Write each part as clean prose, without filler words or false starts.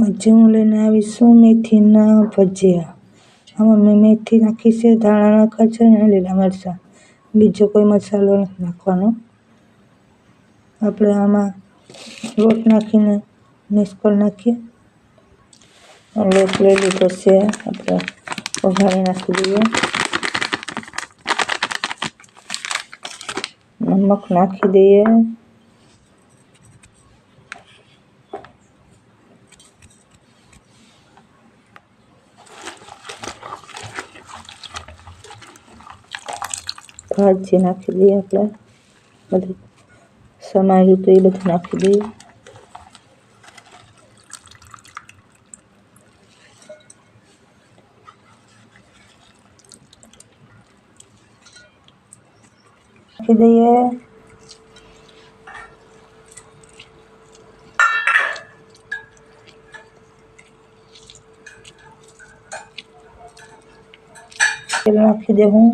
આજે હું લઈને આવીશું મેથીના ભજીયા. આમાં મેં મેથી નાખી છે, ધાણા નાખ્યા છે અને લીલા મરચાં. બીજો કોઈ મસાલો નથી નાખવાનો. આપણે આમાં લોટ નાખીને મિક્સ કરી નાખીએ. લોટ લઈ લીધો છે, આપણે વઘારી નાખી દઈએ. નમક નાખી દઈએ. ભાજી નાખી દઈએ. આપણે બધું સમાર્યું તો એ બધું નાખી દઈએ. નાખી દઈએ. તેલ નાખી દેવું.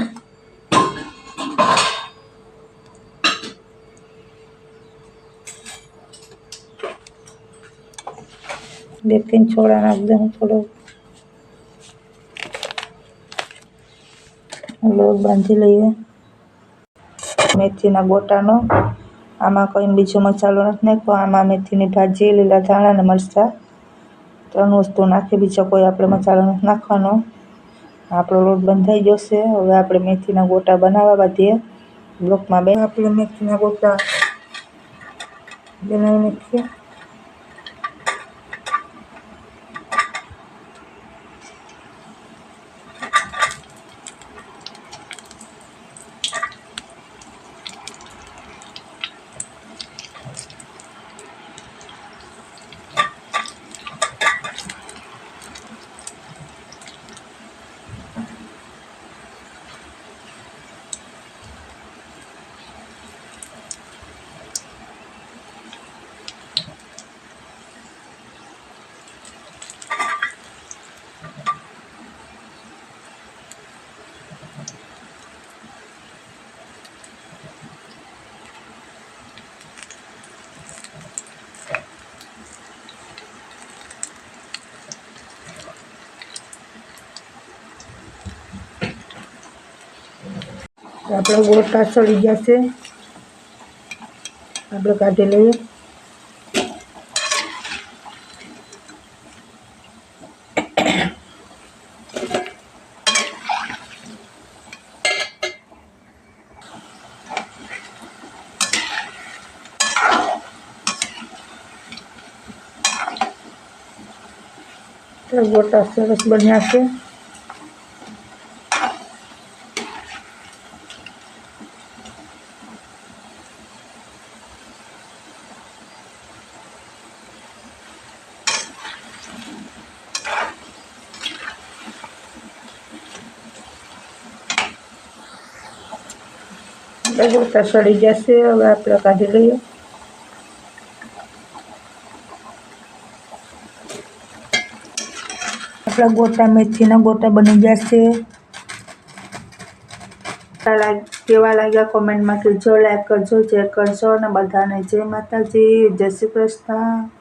બેકિંગ સોડા નાખી દઉં થોડો. લોટ બાંધી લઈએ મેથીના ગોટાનો. આમાં કોઈ બીજો મસાલો નથી નાખ્યો. આમાં મેથીની ભાજી, લીલા ધાણા અને મરચાં 3 વસ્તુ નાખી. બીજો કોઈ આપણે મસાલો નથી નાખવાનો. આપણો લોટ બંધાઈ ગયો છે. હવે આપણે મેથીના ગોટા બનાવવા બાંધીએ. બ્લોકમાં આપણે મેથીના ગોટા બનાવી નાખીએ. આપણે ગોટા ચડી ગયા છે. આપણે કાઢી લઈએ. ગોટા સરસ બન્યા છે. ગોટા સડી જશે. હવે આપણે કાઢી લઈએ. આપણા ગોટા મેથીના ગોટા બની જશે. કેવા લાગ્યા કોમેન્ટમાં કહેજો, લાઈક કરજો, શેર કરજો અને બધાને જય માતાજી, જય શ્રી કૃષ્ણ.